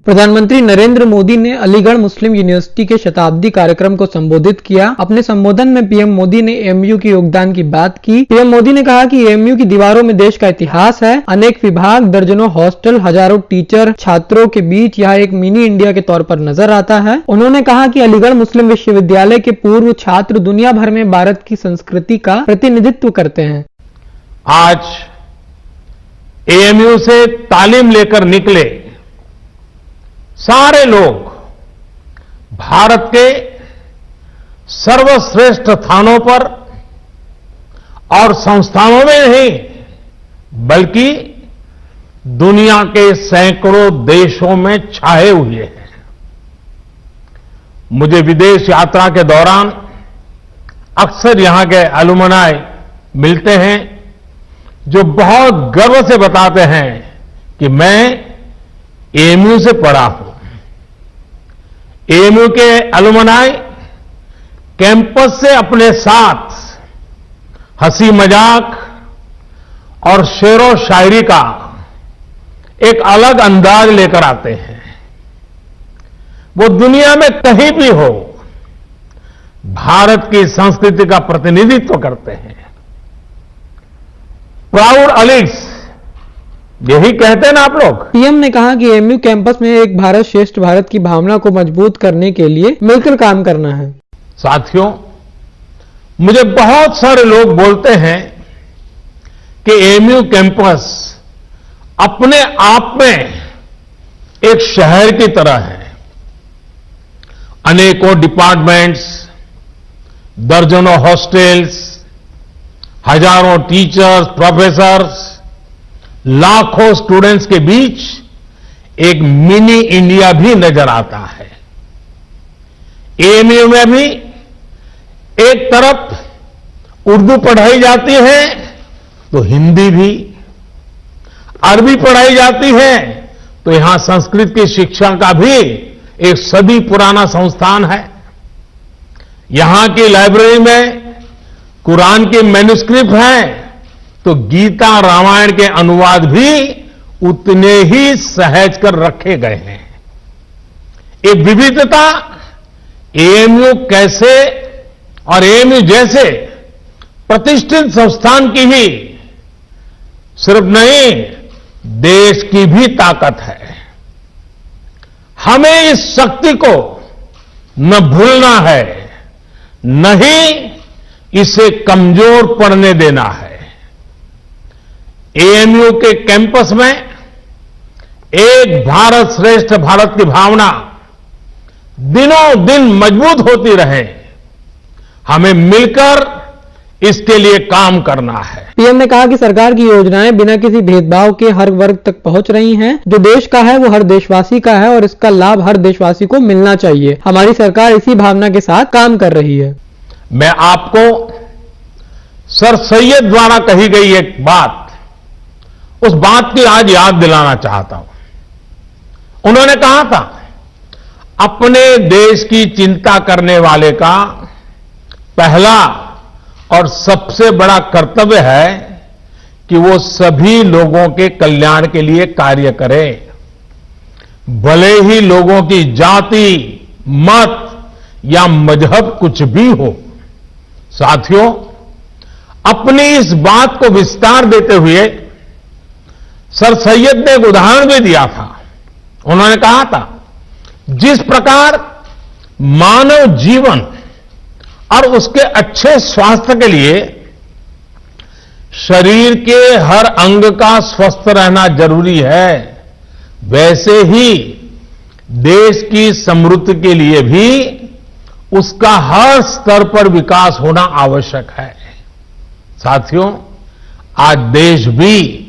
प्रधानमंत्री नरेंद्र मोदी ने अलीगढ़ मुस्लिम यूनिवर्सिटी के शताब्दी कार्यक्रम को संबोधित किया। अपने संबोधन में पीएम मोदी ने एएमयू के योगदान की बात की। पीएम मोदी ने कहा कि एएमयू की दीवारों में देश का इतिहास है। अनेक विभाग, दर्जनों हॉस्टल, हजारों टीचर, छात्रों के बीच यह एक मिनी इंडिया के तौर पर नजर आता है। उन्होंने कहा कि अलीगढ़ मुस्लिम विश्वविद्यालय के पूर्व छात्र दुनिया भर में भारत की संस्कृति का प्रतिनिधित्व करते हैं। आज एएमयू से तालीम लेकर निकले सारे लोग भारत के सर्वश्रेष्ठ स्थानों पर और संस्थानों में नहीं बल्कि दुनिया के सैकड़ों देशों में छाए हुए हैं। मुझे विदेश यात्रा के दौरान अक्सर यहां के अलुमनाई मिलते हैं जो बहुत गर्व से बताते हैं कि मैं एएमयू से पढ़ा हूं। एएमयू के अलुमनाई कैंपस से अपने साथ हंसी मजाक और शेरो शायरी का एक अलग अंदाज लेकर आते हैं। वो दुनिया में कहीं भी हो भारत की संस्कृति का प्रतिनिधित्व करते हैं। प्राउड अलीग्स यही कहते हैं ना आप लोग। पीएम ने कहा कि एएमयू कैंपस में एक भारत श्रेष्ठ भारत की भावना को मजबूत करने के लिए मिलकर काम करना है। साथियों, मुझे बहुत सारे लोग बोलते हैं कि एएमयू कैंपस अपने आप में एक शहर की तरह है। अनेकों डिपार्टमेंट्स, दर्जनों हॉस्टल्स, हजारों टीचर्स, प्रोफेसर्स, लाखों स्टूडेंट्स के बीच एक मिनी इंडिया भी नजर आता है। एएमयू में भी एक तरफ उर्दू पढ़ाई जाती है तो हिंदी भी, अरबी पढ़ाई जाती है तो यहां संस्कृत की शिक्षा का भी एक सदी पुराना संस्थान है। यहां की लाइब्रेरी में कुरान के मैन्युस्क्रिप्ट हैं तो गीता रामायण के अनुवाद भी उतने ही सहज कर रखे गए हैं। ये विविधता एएमयू कैसे और एएमयू जैसे प्रतिष्ठित संस्थान की ही सिर्फ नहीं देश की भी ताकत है। हमें इस शक्ति को न भूलना है, न ही इसे कमजोर पड़ने देना है। एएमयू के कैंपस में एक भारत श्रेष्ठ भारत की भावना दिनों दिन मजबूत होती रहे, हमें मिलकर इसके लिए काम करना है। पीएम ने कहा कि सरकार की योजनाएं बिना किसी भेदभाव के हर वर्ग तक पहुंच रही हैं। जो देश का है वो हर देशवासी का है और इसका लाभ हर देशवासी को मिलना चाहिए। हमारी सरकार इसी भावना के साथ काम कर रही है। मैं आपको सर सैयद द्वारा कही गई एक बात, उस बात की आज याद दिलाना चाहता हूं। उन्होंने कहा था, अपने देश की चिंता करने वाले का पहला और सबसे बड़ा कर्तव्य है कि वो सभी लोगों के कल्याण के लिए कार्य करे, भले ही लोगों की जाति, मत या मजहब कुछ भी हो। साथियों, अपनी इस बात को विस्तार देते हुए सर सैयद ने एक उदाहरण भी दिया था। उन्होंने कहा था, जिस प्रकार मानव जीवन और उसके अच्छे स्वास्थ्य के लिए शरीर के हर अंग का स्वस्थ रहना जरूरी है, वैसे ही देश की समृद्धि के लिए भी उसका हर स्तर पर विकास होना आवश्यक है। साथियों, आज देश भी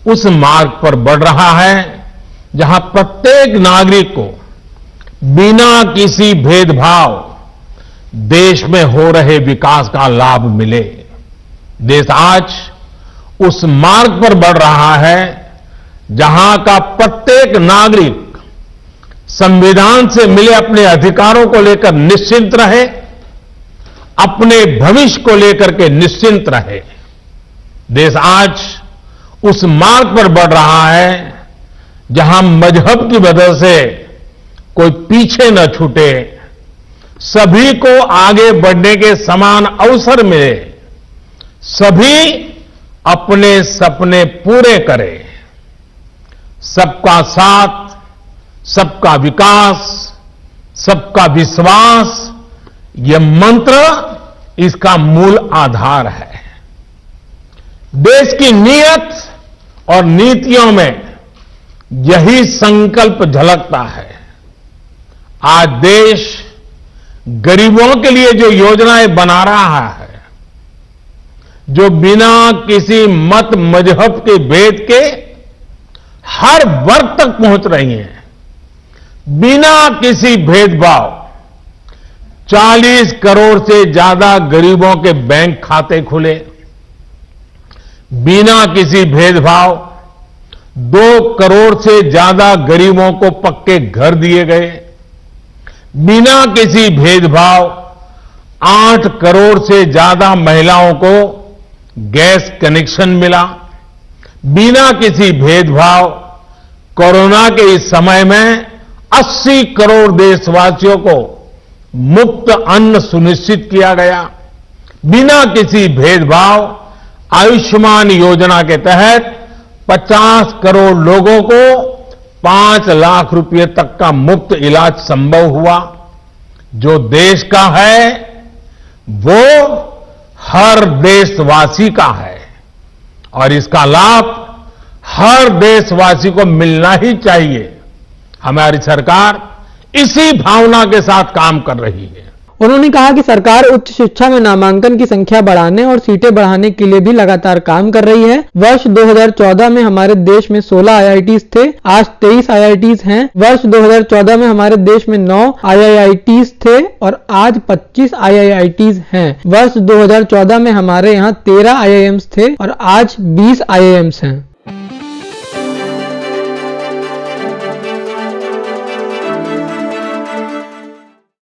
उस मार्ग पर बढ़ रहा है जहां प्रत्येक नागरिक को बिना किसी भेदभाव देश में हो रहे विकास का लाभ मिले। देश आज उस मार्ग पर बढ़ रहा है जहां का प्रत्येक नागरिक संविधान से मिले अपने अधिकारों को लेकर निश्चिंत रहे, अपने भविष्य को लेकर के निश्चिंत रहे। देश आज उस मार्ग पर बढ़ रहा है जहां मजहब की वजह से कोई पीछे न छूटे, सभी को आगे बढ़ने के समान अवसर मिले, सभी अपने सपने पूरे करें। सबका साथ, सबका विकास, सबका विश्वास, यह मंत्र इसका मूल आधार है। देश की नीयत और नीतियों में यही संकल्प झलकता है। आज देश गरीबों के लिए जो योजनाएं बना रहा है, जो बिना किसी मत मजहब के भेद के हर वर्ग तक पहुंच रही हैं, बिना किसी भेदभाव 40 करोड़ से ज्यादा गरीबों के बैंक खाते खुले, बिना किसी भेदभाव 2 करोड़ से ज्यादा गरीबों को पक्के घर दिए गए, बिना किसी भेदभाव 8 करोड़ से ज्यादा महिलाओं को गैस कनेक्शन मिला, बिना किसी भेदभाव कोरोना के इस समय में 80 करोड़ देशवासियों को मुफ्त अन्न सुनिश्चित किया गया, बिना किसी भेदभाव आयुष्मान योजना के तहत 50 करोड़ लोगों को 5 लाख रुपए तक का मुफ्त इलाज संभव हुआ। जो देश का है वो हर देशवासी का है और इसका लाभ हर देशवासी को मिलना ही चाहिए। हमारी सरकार इसी भावना के साथ काम कर रही है। उन्होंने कहा कि सरकार उच्च शिक्षा में नामांकन की संख्या बढ़ाने और सीटें बढ़ाने के लिए भी लगातार काम कर रही है। वर्ष 2014 में हमारे देश में 16 IITs थे, आज 23 IITs हैं। वर्ष 2014 में हमारे देश में 9 IIITs थे और आज 25 IIITs हैं। वर्ष 2014 में हमारे यहाँ 13 IIMs थे और आज 20 IIMs हैं।